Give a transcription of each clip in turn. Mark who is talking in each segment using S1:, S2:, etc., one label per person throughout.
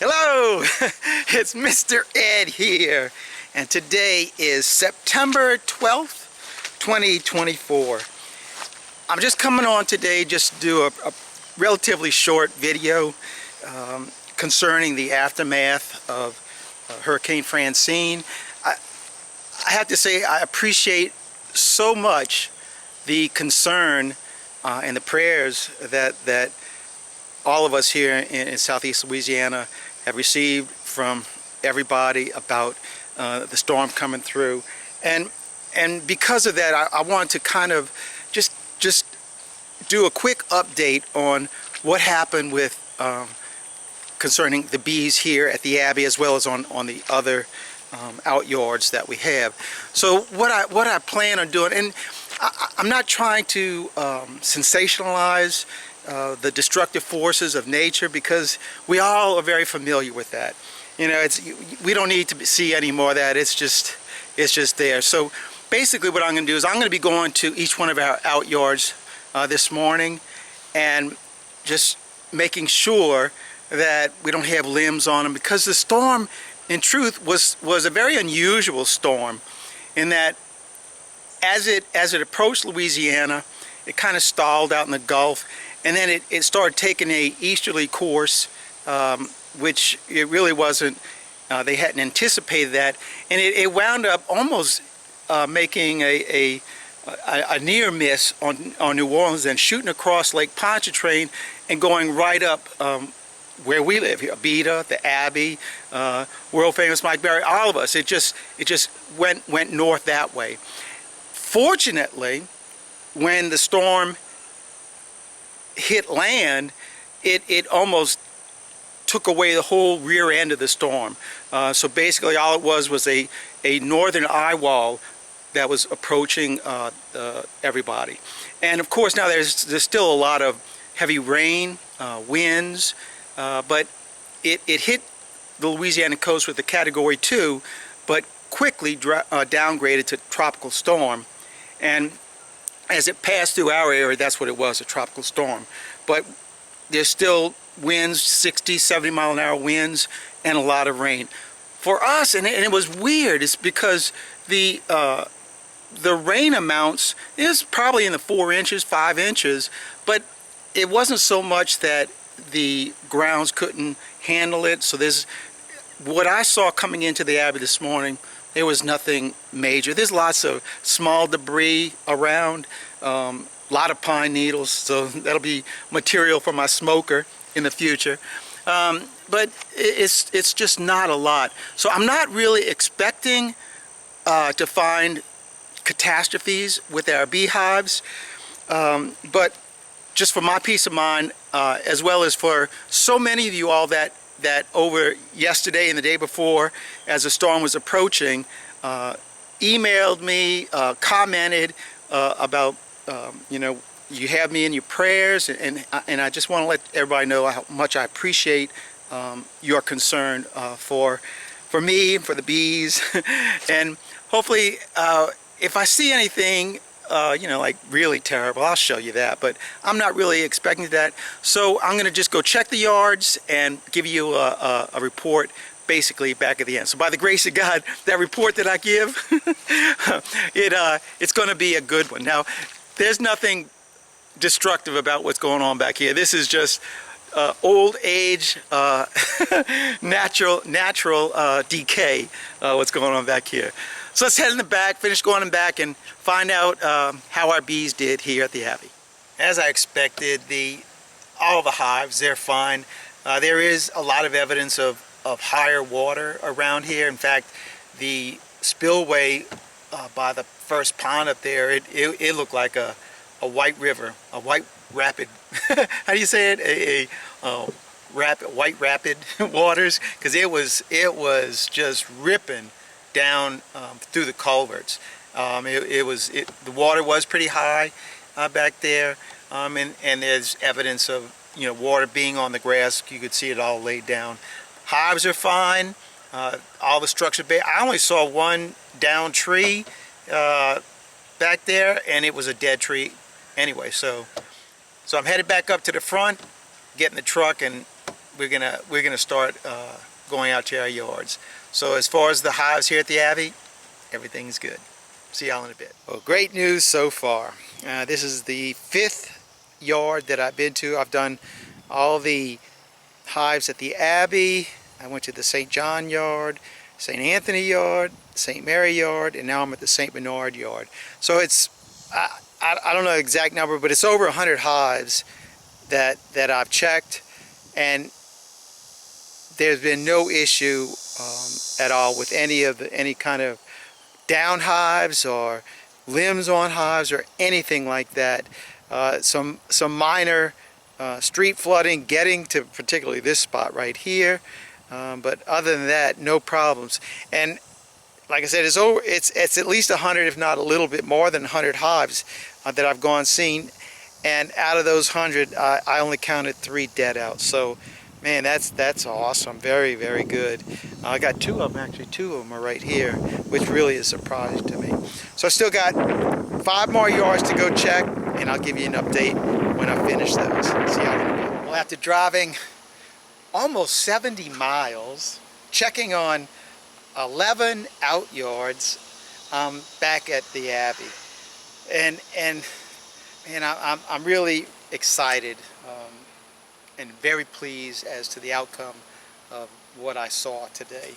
S1: Hello, it's Mr. Ed here, and today is September 12th, 2024. I'm just coming on today just to do a relatively short video concerning the aftermath of Hurricane Francine. I have to say I appreciate so much the concern and the prayers that all of us here in Southeast Louisiana have received from everybody about the storm coming through, and because of that, I want to kind of just do a quick update on what happened with concerning the bees here at the Abbey, as well as on the other out yards that we have. So what I plan on doing, and I'm not trying to sensationalize the destructive forces of nature, because we all are very familiar with that. You know, we don't need to see any more of that. It's just there. So basically what I'm going to do is I'm going to be going to each one of our out yards this morning and just making sure that we don't have limbs on them, because the storm in truth was a very unusual storm in that as it approached Louisiana, it kind of stalled out in the Gulf, and then it started taking a easterly course, which it really wasn't, they hadn't anticipated that, and it wound up almost making a near miss on New Orleans and shooting across Lake Pontchartrain and going right up where we live here, Abbey, the Abbey, world famous Mike Berry, all of us. It just went north that way. Fortunately, when the storm hit land, it almost took away the whole rear end of the storm. So basically all it was a northern eye wall that was approaching everybody. And of course now there's still a lot of heavy rain, winds, but it hit the Louisiana coast with a Category 2, but quickly downgraded to tropical storm. And as it passed through our area, that's what it was, a tropical storm. But there's still winds, 60, 70 mile an hour winds, and a lot of rain. For us, and it was weird, it's because the rain amounts is probably in the 4 inches, 5 inches, but it wasn't so much that the grounds couldn't handle it. So what I saw coming into the Abbey this morning, there was nothing major. There's lots of small debris around, a lot of pine needles, so that'll be material for my smoker in the future. But it's just not a lot. So I'm not really expecting to find catastrophes with our beehives, but just for my peace of mind, as well as for so many of you all that over yesterday and the day before, as the storm was approaching, emailed me, commented about, you know, you have me in your prayers, and I just want to let everybody know how much I appreciate your concern for me and for the bees. And hopefully, if I see anything you know, like really terrible, I'll show you that, but I'm not really expecting that. So I'm going to just go check the yards and give you a report basically back at the end. So by the grace of God, that report that I give, it's going to be a good one. Now, there's nothing destructive about what's going on back here. This is just old age, natural decay, what's going on back here. So let's head in the back, finish going in the back, and find out how our bees did here at the Abbey. As I expected, all the hives, they're fine. There is a lot of evidence of higher water around here. In fact, the spillway by the first pond up there, it looked like a white river, a white rapid. How do you say it? White rapid waters, because it was just ripping down through the culverts. The water was pretty high back there, and there's evidence of, you know, water being on the grass. You could see it all laid down. Hives are fine. All the structure. I only saw one down tree back there, and it was a dead tree anyway. So I'm headed back up to the front, get in the truck, and we're gonna start going out to our yards. So as far as the hives here at the Abbey, everything's good. See y'all in a bit. Well, great news so far. This is the 5th yard that I've been to. I've done all the hives at the Abbey. I went to the St. John yard, St. Anthony yard, St. Mary yard, and now I'm at the St. Bernard yard. So it's, I don't know the exact number, but it's over 100 hives that I've checked, and there's been no issue at all with any kind of down hives or limbs on hives or anything like that. Some minor street flooding getting to particularly this spot right here, but other than that, no problems. And like I said, it's at least 100, if not a little bit more than 100 hives that I've gone seen, and out of those 100 I only counted 3 dead out. So man, that's awesome. Very, very good. I got 2 of them, actually 2 of them are right here, which really is a surprise to me. So I still got 5 more yards to go check, and I'll give you an update when I finish those. See how they go. Well, after driving almost 70 miles, checking on 11 out yards, back at the Abbey, and I'm really excited and very pleased as to the outcome of what I saw today.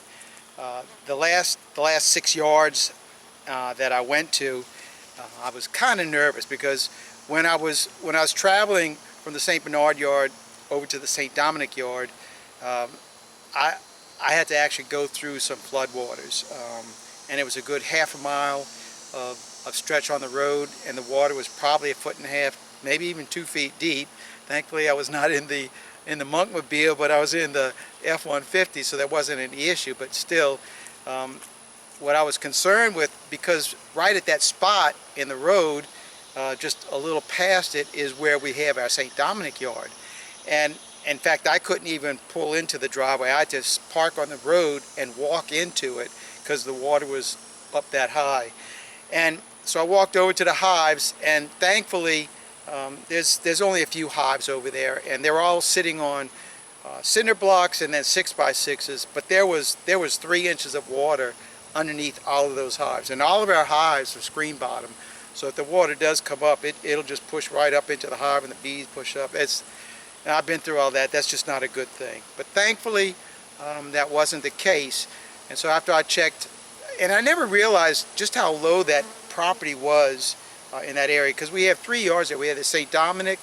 S1: The last 6 yards that I went to, I was kind of nervous because when I was traveling from the St. Bernard yard over to the St. Dominic yard, I had to actually go through some floodwaters, and it was a good half a mile of stretch on the road, and the water was probably 1.5 feet, maybe even 2 feet deep. Thankfully, I was not in the Monkmobile, but I was in the F-150, so that wasn't an issue. But still, what I was concerned with, because right at that spot in the road, just a little past it, is where we have our St. Dominic yard. And in fact, I couldn't even pull into the driveway. I had to park on the road and walk into it because the water was up that high. And so I walked over to the hives, and thankfully, there's only a few hives over there, and they're all sitting on cinder blocks and then 6x6s, but there was 3 inches of water underneath all of those hives, and all of our hives are screen bottom, so if the water does come up, it'll just push right up into the hive, and the bees push up. And I've been through all that. That's just not a good thing, but thankfully that wasn't the case. And so after I checked, and I never realized just how low that property was in that area, because we have 3 yards there. We have the St. Dominic,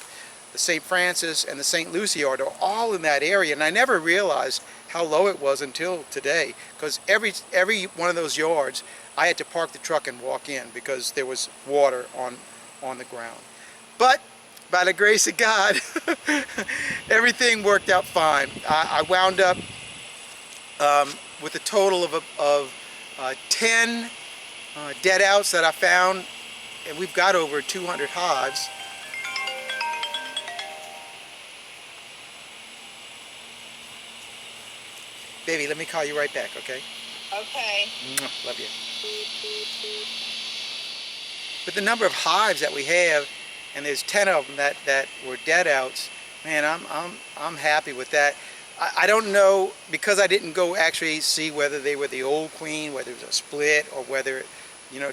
S1: the St. Francis, and the St. Lucie yard are all in that area, and I never realized how low it was until today, because every one of those yards I had to park the truck and walk in because there was water on the ground. But by the grace of God, everything worked out fine. I wound up with a total of 10 dead outs that I found, and we've got over 200 hives. Baby, let me call you right back, okay?
S2: Okay.
S1: Love you. But the number of hives that we have, and there's 10 of them that were dead outs, man, I'm happy with that. I don't know, because I didn't go actually see whether they were the old queen, whether it was a split, or whether, you know,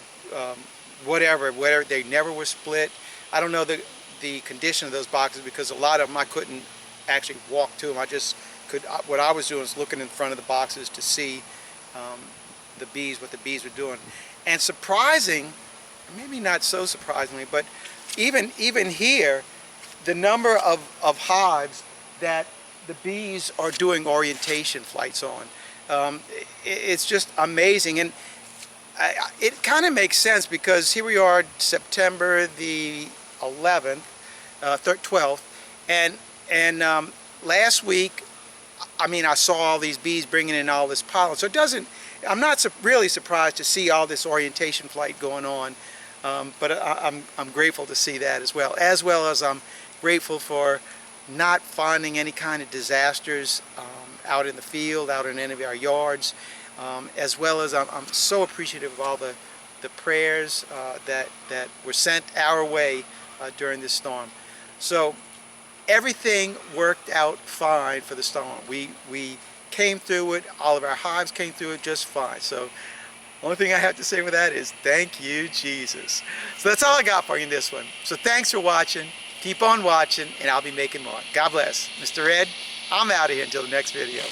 S1: whatever they never were split. I don't know the condition of those boxes, because a lot of them I couldn't actually walk to them. I just could, what I was doing was looking in front of the boxes to see the bees, what the bees were doing. And surprising, maybe not so surprisingly, but even here, the number of hives that the bees are doing orientation flights on, it's just amazing. And it kind of makes sense, because here we are, September the 11th, 12th, and last week, I mean, I saw all these bees bringing in all this pollen. So it doesn't, I'm not really surprised to see all this orientation flight going on, but I'm grateful to see that as well as I'm grateful for not finding any kind of disasters out in the field, out in any of our yards, as well as I'm so appreciative of all the prayers that were sent our way during this storm. So everything worked out fine for the storm. We came through it. All of our hives came through it just fine. So only thing I have to say with that is thank you, Jesus. So that's all I got for you in this one. So thanks for watching. Keep on watching, and I'll be making more. God bless. Mr. Ed, I'm out of here until the next video.